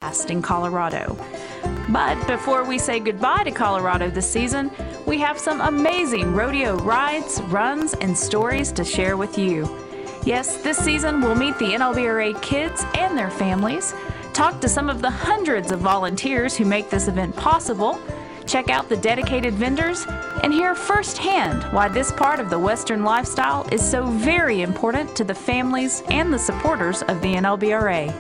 in Colorado. But before we say goodbye to Colorado this season, we have some amazing rodeo rides, runs, and stories to share with you. Yes, this season we'll meet the NLBRA kids and their families, talk to some of the hundreds of volunteers who make this event possible, check out the dedicated vendors, and hear firsthand why this part of the Western lifestyle is so very important to the families and the supporters of the NLBRA.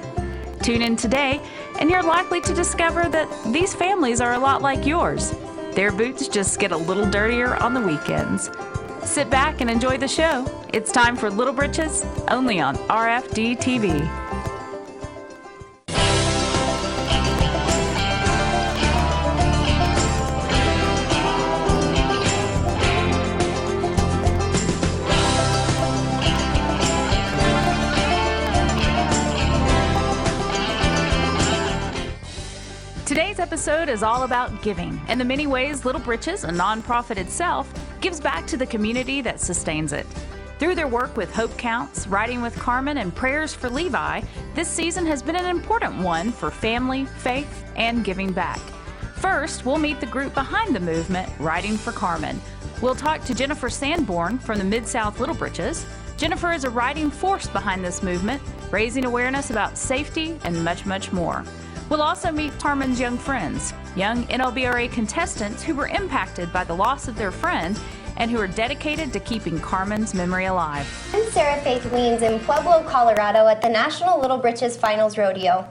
Tune in today, and you're likely to discover that these families are a lot like yours. Their boots just get a little dirtier on the weekends. Sit back and enjoy the show. It's time for Little Britches, only on RFD TV. Today's episode is all about giving and the many ways Little Britches, a nonprofit itself, gives back to the community that sustains it. Through their work with Hope Counts, Writing with Carmen, and Prayers for Levi, this season has been an important one for family, faith, and giving back. First, we'll meet the group behind the movement, Writing for Carmen. We'll talk to Jennifer Sanborn from the Mid-South Little Britches. Jennifer is a writing force behind this movement, raising awareness about safety and much, much more. We'll also meet Carmen's young friends, young NLBRA contestants who were impacted by the loss of their friend and who are dedicated to keeping Carmen's memory alive. I'm Sarah Faith Weens in Pueblo, Colorado at the National Little Britches Finals Rodeo.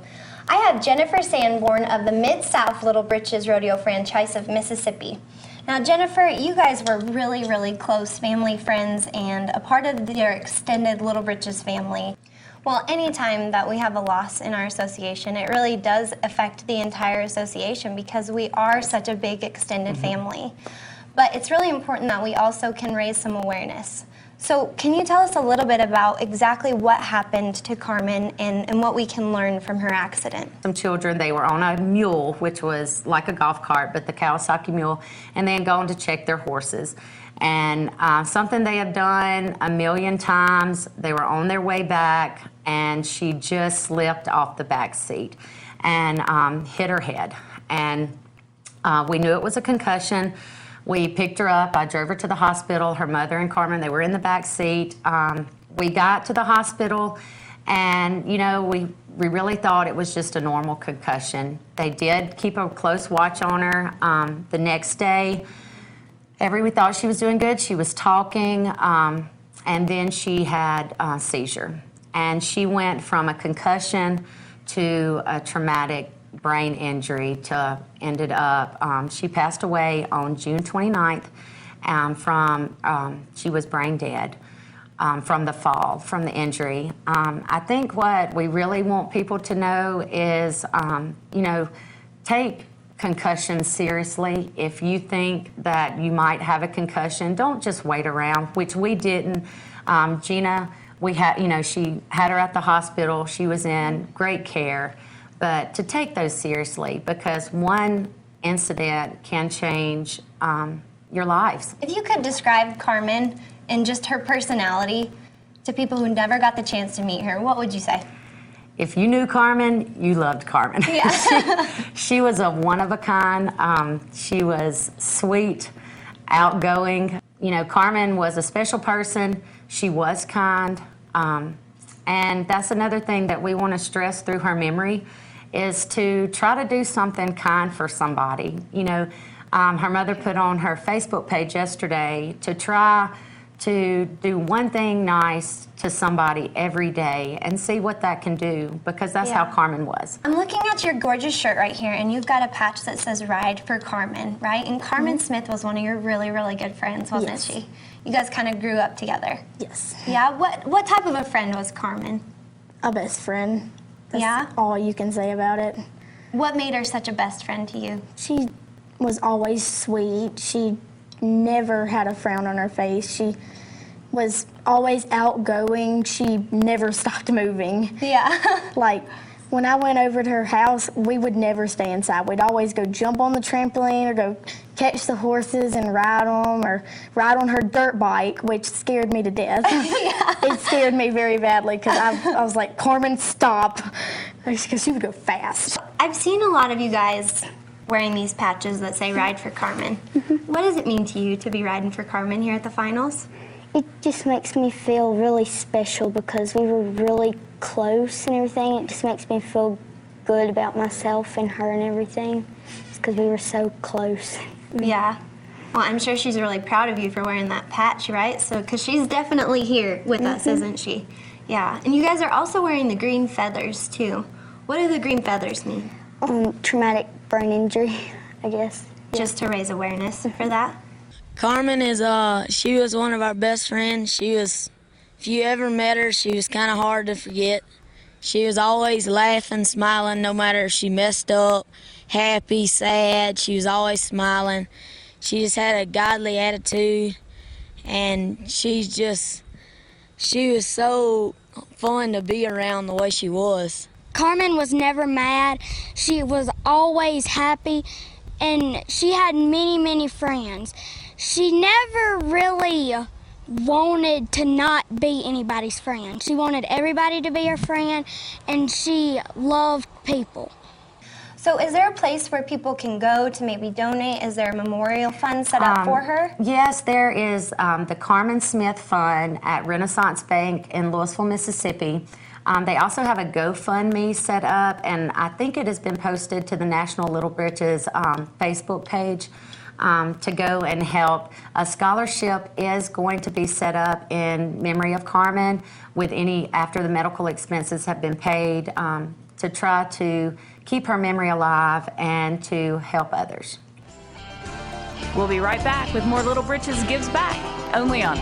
I have Jennifer Sanborn of the Mid-South Little Britches Rodeo franchise of Mississippi. Now, Jennifer, you guys were really, really close family friends and a part of your extended Little Britches family. Well, anytime that we have a loss in our association, it really does affect the entire association because we are such a big extended family. But it's really important that we also can raise some awareness. So can you tell us a little bit about exactly what happened to Carmen and what we can learn from her accident? Some children, they were on a mule, which was like a golf cart, but the Kawasaki mule, and they had gone to check their horses. And something they have done a million times, they were on their way back, and she just slipped off the back seat and hit her head. And we knew it was a concussion. We picked her up. I drove her to the hospital. Her mother and Carmen, they were in the back seat. We got to the hospital, and, you know, we really thought it was just a normal concussion. They did keep a close watch on her. The next day, we thought she was doing good. She was talking, and then she had a seizure. And she went from a concussion to a traumatic brain injury to ended up, she passed away on June 29th she was brain dead from the fall, from the injury. I think what we really want people to know is, you know, take concussions seriously. If you think that you might have a concussion, don't just wait around, which we didn't. Gina, we had, you know, she had her at the hospital. She was in great care, but to take those seriously because one incident can change your lives. If you could describe Carmen and just her personality to people who never got the chance to meet her, what would you say? If you knew Carmen, you loved Carmen. Yeah. she was a one of a kind. She was sweet, outgoing. You know, Carmen was a special person. She was kind. And that's another thing that we want to stress through her memory is to try to do something kind for somebody. You know, her mother put on her Facebook page yesterday to try to do one thing nice to somebody every day and see what that can do, because that's how Carmen was. I'm looking at your gorgeous shirt right here, and you've got a patch that says Ride for Carmen, right? And Carmen Smith was one of your really, really good friends, wasn't she? You guys kind of grew up together. Yes. Yeah, what type of a friend was Carmen? A best friend. That's all you can say about it. What made her such a best friend to you? She was always sweet. She never had a frown on her face. She was always outgoing. She never stopped moving. Yeah. Like, when I went over to her house, we would never stay inside. We'd always go jump on the trampoline or go catch the horses and ride them, or ride on her dirt bike, which scared me to death. It scared me very badly because I was like, Carmen, stop, because she would go fast. I've seen a lot of you guys wearing these patches that say Ride for Carmen. What does it mean to you to be riding for Carmen here at the finals? It just makes me feel really special because we were really close and everything. It just makes me feel good about myself and her and everything. It's because we were so close. Yeah. Well, I'm sure she's really proud of you for wearing that patch, right? So, because she's definitely here with us, isn't she? Yeah. And you guys are also wearing the green feathers, too. What do the green feathers mean? Traumatic brain injury, I guess. Just to raise awareness for that? Carmen she was one of our best friends. If you ever met her, she was kind of hard to forget. She was always laughing, smiling, no matter if she messed up, happy, sad, she was always smiling. She just had a godly attitude, and she was so fun to be around the way she was. Carmen was never mad. She was always happy, and she had many, many friends. She never really wanted to not be anybody's friend. She wanted everybody to be her friend, and she loved people. So is there a place where people can go to maybe donate? Is there a memorial fund set up for her? Yes, there is the Carmen Smith Fund at Renaissance Bank in Louisville, Mississippi. They also have a GoFundMe set up, and I think it has been posted to the National Little Britches Facebook page to go and help. A scholarship is going to be set up in memory of Carmen with after the medical expenses have been paid, to try to keep her memory alive and to help others. We'll be right back with more Little Britches Gives Back, only on